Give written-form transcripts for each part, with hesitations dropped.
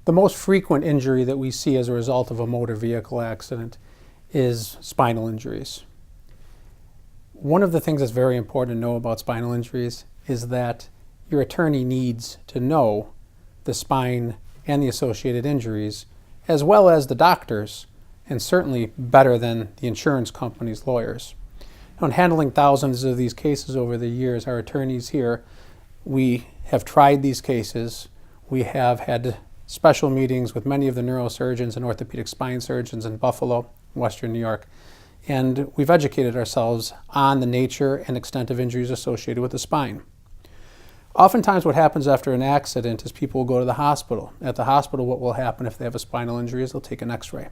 The most frequent injury that we see as a result of a motor vehicle accident is spinal injuries. One of the things that's very important to know about spinal injuries is that your attorney needs to know the spine and the associated injuries, as well as the doctors, and certainly better than the insurance company's lawyers. In handling thousands of these cases over the years, our attorneys here, we have tried these cases. We have had special meetings with many of the neurosurgeons and orthopedic spine surgeons in Buffalo, Western New York, and we've educated ourselves on the nature and extent of injuries associated with the spine. Oftentimes what happens after an accident is people will go to the hospital. At the hospital, what will happen if they have a spinal injury is they'll take an x-ray.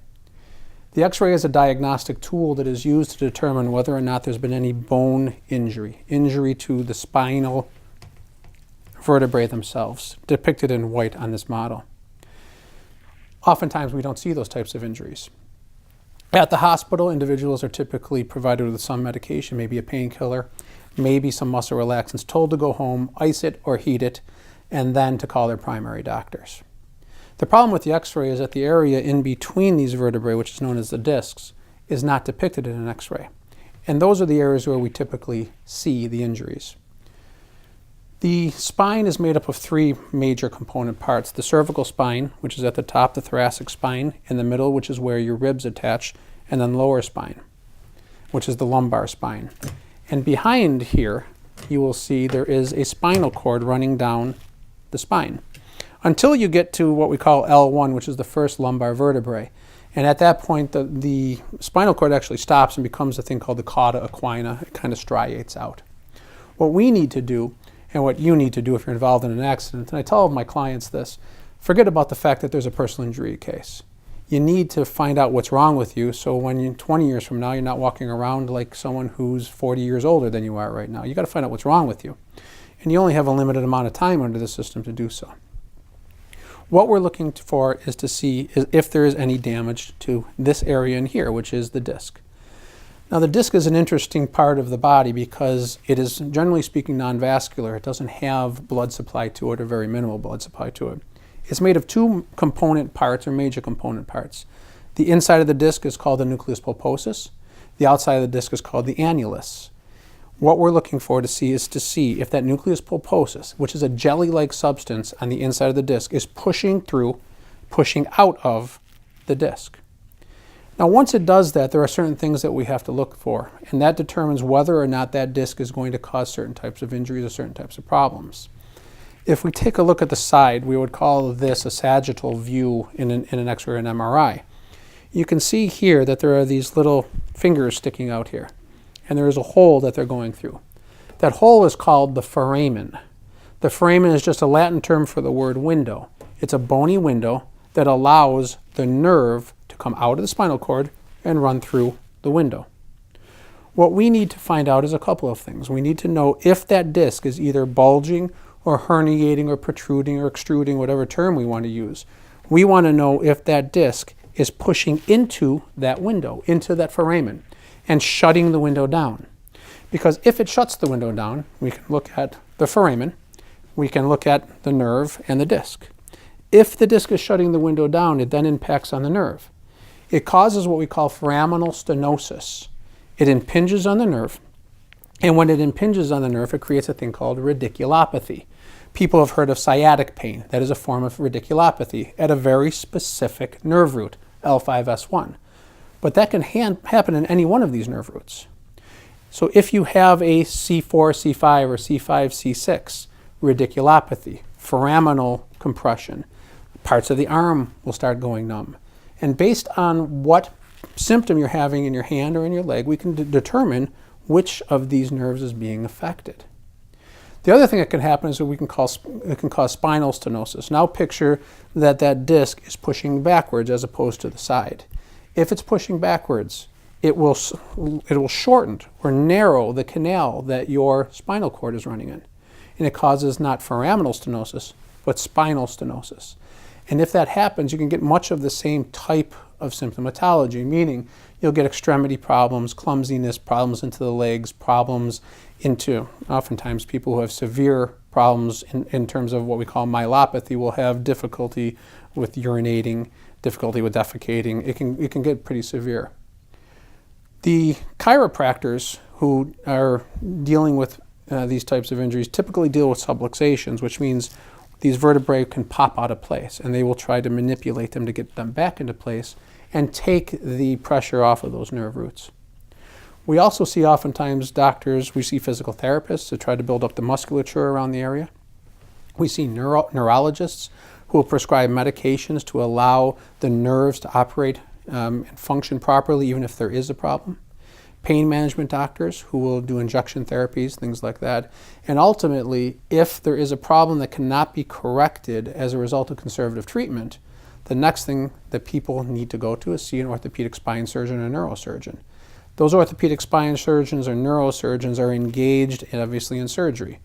The x-ray is a diagnostic tool that is used to determine whether or not there's been any bone injury to the spinal vertebrae themselves, depicted in white on this model. Oftentimes we don't see those types of injuries. At the hospital, individuals are typically provided with some medication, maybe a painkiller, maybe some muscle relaxants, told to go home, ice it or heat it, and then to call their primary doctors. The problem with the x-ray is that the area in between these vertebrae, which is known as the discs, is not depicted in an x-ray. And those are the areas where we typically see the injuries. The spine is made up of three major component parts. The cervical spine, which is at the top, the thoracic spine, in the middle, which is where your ribs attach, and then lower spine, which is the lumbar spine. And behind here, you will see there is a spinal cord running down the spine until you get to what we call L1, which is the first lumbar vertebrae. And at that point, the spinal cord actually stops and becomes a thing called the cauda equina. It kind of striates out. What we need to do, and what you need to do if you're involved in an accident, and I tell my clients this, forget about the fact that there's a personal injury case. You need to find out what's wrong with you so when you're 20 years from now, you're not walking around like someone who's 40 years older than you are right now. You got to find out what's wrong with you. And you only have a limited amount of time under the system to do so. What we're looking for is to see if there is any damage to this area in here, which is the disc. Now the disc is an interesting part of the body because it is, generally speaking, non-vascular. It doesn't have blood supply to it or very minimal blood supply to it. It's made of two component parts or major component parts. The inside of the disc is called the nucleus pulposus. The outside of the disc is called the annulus. What we're looking for is to see if that nucleus pulposus, which is a jelly-like substance on the inside of the disc, is pushing out of the disc. Now, once it does that, there are certain things that we have to look for, and that determines whether or not that disc is going to cause certain types of injuries or certain types of problems. If we take a look at the side, we would call this a sagittal view in an X-ray or an MRI. You can see here that there are these little fingers sticking out here, and there is a hole that they're going through. That hole is called the foramen. The foramen is just a Latin term for the word window. It's a bony window that allows the nerve to come out of the spinal cord and run through the window. What we need to find out is a couple of things. We need to know if that disc is either bulging or herniating or protruding or extruding, whatever term we want to use. We want to know if that disc is pushing into that window, into that foramen, and shutting the window down. Because if it shuts the window down, we can look at the foramen, we can look at the nerve and the disc. If the disc is shutting the window down, it then impacts on the nerve. It causes what we call foraminal stenosis. It impinges on the nerve, and when it impinges on the nerve, it creates a thing called radiculopathy. People have heard of sciatic pain. That is a form of radiculopathy at a very specific nerve root, L5S1. But that can happen in any one of these nerve roots. So if you have a C4, C5, or C5, C6 radiculopathy, foraminal compression, parts of the arm will start going numb. And based on what symptom you're having in your hand or in your leg, we can determine which of these nerves is being affected. The other thing that can happen is that it can cause spinal stenosis. Now picture that that disc is pushing backwards as opposed to the side. If it's pushing backwards, it will shorten or narrow the canal that your spinal cord is running in. And it causes not foraminal stenosis, but spinal stenosis. And if that happens, you can get much of the same type of symptomatology, meaning you'll get extremity problems, clumsiness, problems into the legs, problems into, oftentimes, people who have severe problems in terms of what we call myelopathy, will have difficulty with urinating, difficulty with defecating. It can get pretty severe. The chiropractors who are dealing with these types of injuries typically deal with subluxations, which means these vertebrae can pop out of place, and they will try to manipulate them to get them back into place and take the pressure off of those nerve roots. We also see oftentimes doctors, we see physical therapists to try to build up the musculature around the area. We see neurologists who will prescribe medications to allow the nerves to operate and function properly even if there is a problem. Pain management doctors who will do injection therapies, things like that. And ultimately, if there is a problem that cannot be corrected as a result of conservative treatment, the next thing that people need to go to is see an orthopedic spine surgeon or neurosurgeon. Those orthopedic spine surgeons or neurosurgeons are engaged, obviously, in surgery.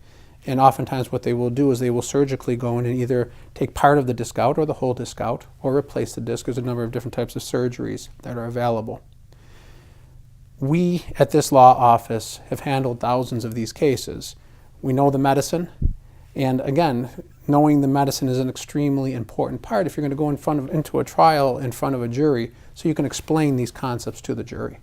And oftentimes what they will do is they will surgically go in and either take part of the disc out or the whole disc out or replace the disc. There's a number of different types of surgeries that are available. We at this law office have handled thousands of these cases. We know the medicine, and again, knowing the medicine is an extremely important part if you're going to go into a trial in front of a jury so you can explain these concepts to the jury.